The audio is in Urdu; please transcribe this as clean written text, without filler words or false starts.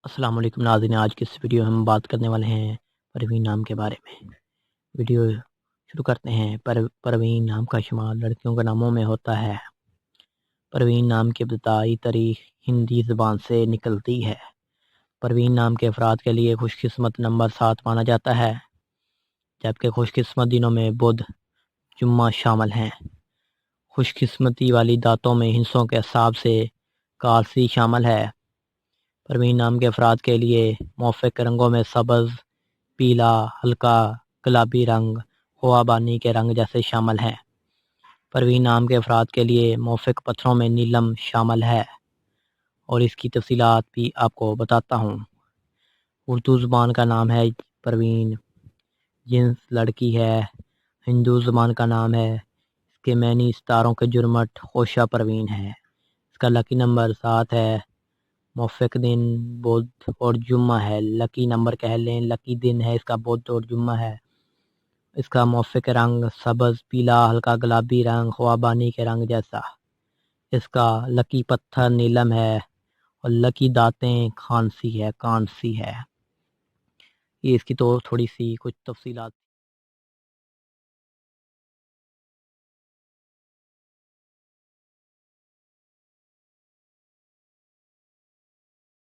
السلام علیکم ناظرین، آج کی اس ویڈیو میں ہم بات کرنے والے ہیں پروین نام کے بارے میں۔ ویڈیو شروع کرتے ہیں۔ پروین نام کا شمار لڑکیوں کے ناموں میں ہوتا ہے۔ پروین نام کی ابتدائی تاریخ ہندی زبان سے نکلتی ہے۔ پروین نام کے افراد کے لیے خوش قسمت نمبر 7 مانا جاتا ہے، جبکہ خوش قسمت دنوں میں بدھ، جمعہ شامل ہیں۔ خوش قسمتی والی دانتوں میں ہندسوں کے حساب سے کالسی شامل ہے۔ پروین نام کے افراد کے لیے موافق رنگوں میں سبز، پیلا، ہلکا گلابی رنگ، ہوا بانی کے رنگ جیسے شامل ہیں۔ پروین نام کے افراد کے لیے موافق پتھروں میں نیلم شامل ہے، اور اس کی تفصیلات بھی آپ کو بتاتا ہوں۔ اردو زبان کا نام ہے پروین، جنس لڑکی ہے۔ ہندو زبان کا نام ہے، اس کے معنی ستاروں کے جرمٹ خوشہ پروین ہے۔ اس کا لکی نمبر 7 ہے۔ موافق دن بدھ اور جمعہ ہے۔ لکی نمبر کہہ لیں، لکی دن ہے اس کا بدھ اور جمعہ ہے۔ اس کا موافق رنگ سبز، پیلا، ہلکا گلابی رنگ، ہوا بانی کے رنگ جیسا۔ اس کا لکی پتھر نیلم ہے، اور لکی دانتیں کانسی ہے۔ یہ اس کی تو تھوڑی سی کچھ تفصیلات